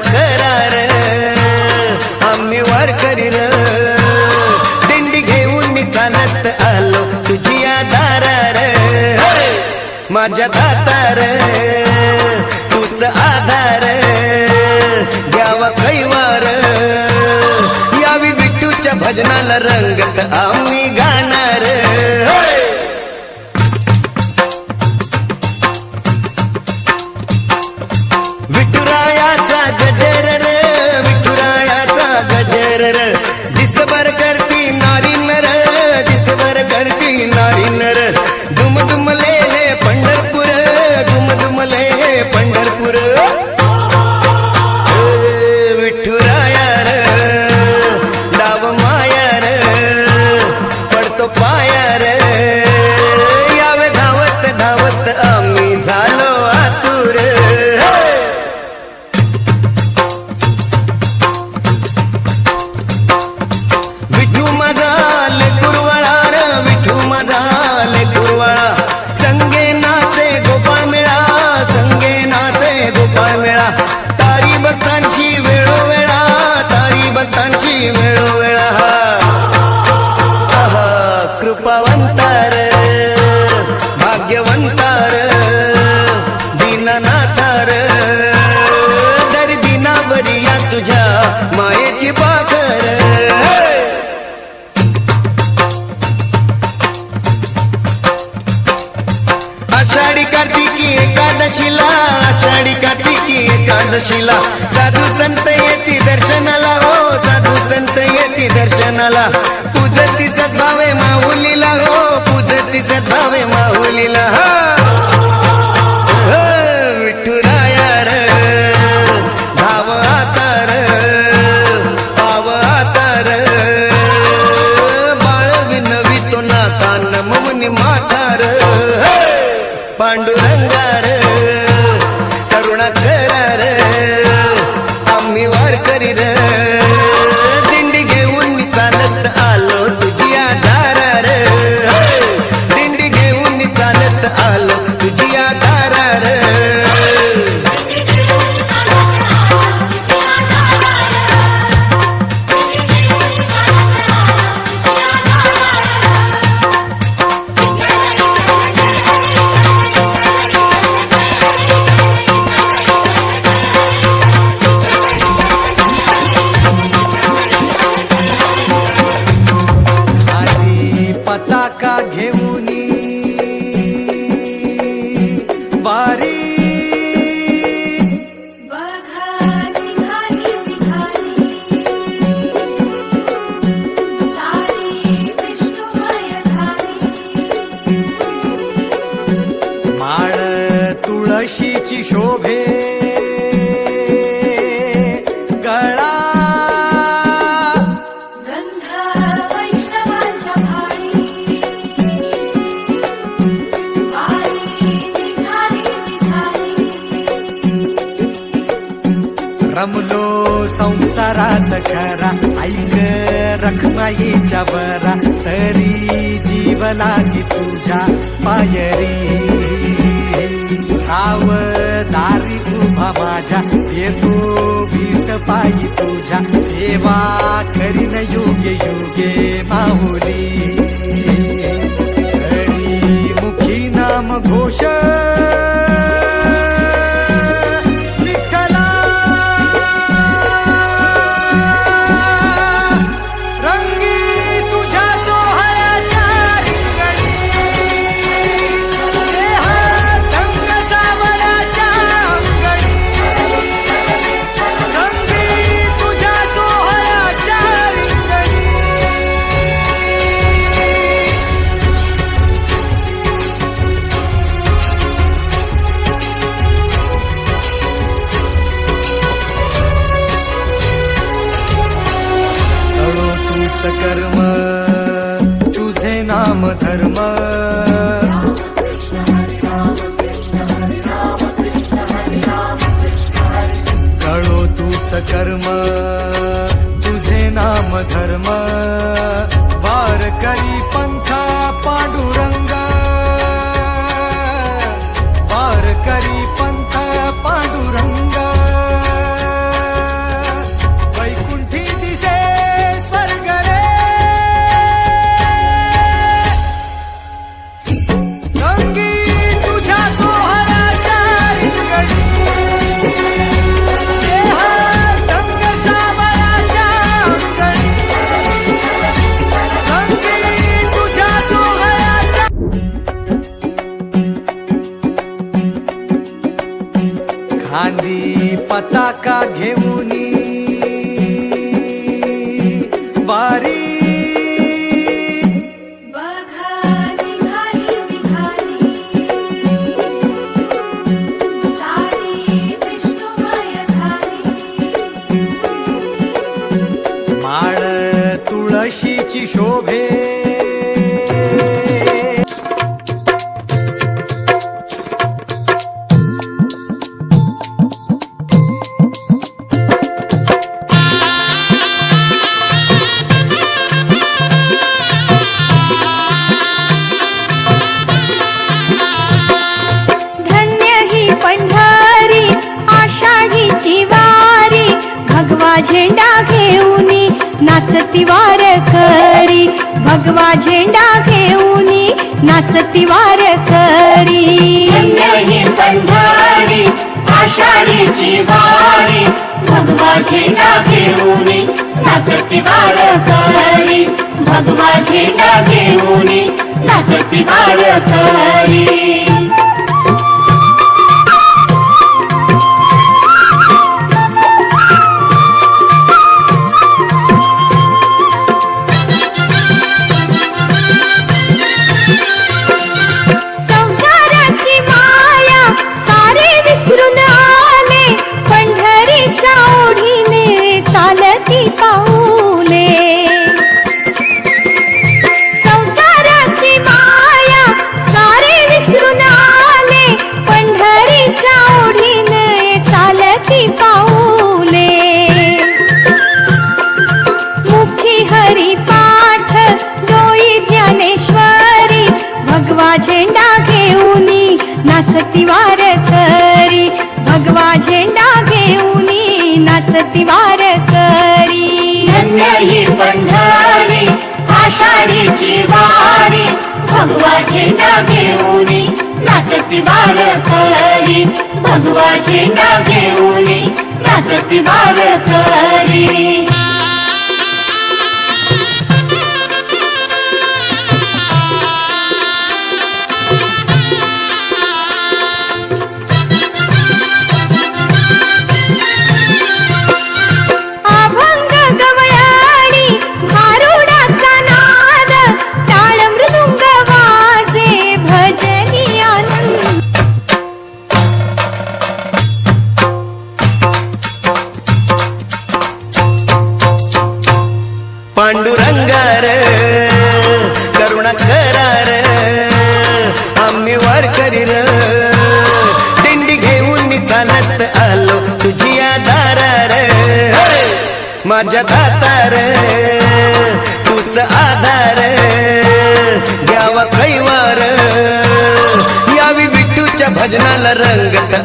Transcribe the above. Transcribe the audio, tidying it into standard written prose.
करार आम्ही वार करील दिंडी घेऊन मी चालत आलो तुझी दारार माझ्या दातार तूच आधार द्यावा कैवार यावी विठूच्या भजनाला रंगत आम्ही गाणार विठुरायाचा गजर रे विठुरायाचा गजर रे दिसभर करती नारी नर दिसभर करती नारी नर दुमदुमले हे पंढरपूर दुमदुमले हे पंढरपूर विठुराया रे डाव माया रे पडतो पाया रे यावे धावत धावत आम्ही झालो आतुर विठू माझा लेकुरवाळा रे विठू माझा लेकुरवाळा संगे नाचे गोपाळ मेळा संगे नाचे गोपाळ मेळा तारी भक्तांशी वेळोवेळा तारी भक्तांशी वेळोवेळा कृपावंतार भाग्यवंतार दीननाथार दर दिनावरी या तुझ्या मायेची पाखर आषाढी कार्तिकी एकादशीला आषाढी कार्तिकी एकादशीला साधू संत येती दर्शनाला हो साधू संत येती दर्शनाला पूजती सद्भावे माहुलीला हो पूजती सद्भावे माहुलीला विठुराया रे धाव आतार पाव आतार बाळ विनवितो नाता नमवनी मातार पांडुरंगार करुणा करार आम्ही वार करीर दिंडी घेऊन मी चालत आलो तुझी दारार दिंडी घेऊन मी चालत आलो तुझी दारार पताका घेऊनी वारी बघाली घाली विघाली सारी विष्णुमय झाली माळ तुळशीची शोभे गळा गंध वैष्णवांच्या भाळी वारी निघाली निघाली रमलो संसारात खरा ऐक रखमाईच्या बरा तरी जीव लागी तुझ्या पायरी राव दारी उभा माझ्या येतो भीट पायी तुझ्या सेवा करीन योगे योगे माहुली हरी मुखी नाम घोष विठ्ठला रंगी तुझ्या सोहळ्याच्या रिंगणी देहात रंग सावळ्याच्या अंगणी रंगी तुझ्या सोहळ्याच्या रिंगणी कळो तूच कर्म तुझे नाम धर्म कळो तूच कर्म तुझे नाम धर्म वार करी पंथ पांडुरंग वार करी पंथ पांडुरंग कशीची शोभे पंढरी आषाढीची वारी भगवा झेंडा घेऊनी नाचती वारकरी भगवा झेंडा घेऊनी नाचती वारकरी पंढरी आषाढीची वारी भगवा झेंडा घेऊनी नाचती वारकरी भगवा झेंडा घेऊनी नाचती वारकरी भगवा झेंडा घेऊनी नाचती वारकरी भगवा झेंडा घेऊनी नाचती वारकरी ही पंढरी आषाढीची वारी भगवा झेंडा घेऊनी नाचती वारकरी भगवा झेंडा घेऊनी नाचती वारकरी पांडुरंगार करुणा करार आम्ही वारकरी र दिंडी घेऊन चालत आलो तुझी दारार माझ्या दातार तूच आधार घ्यावा कैवार यावी विठूच्या भजनाला रंगत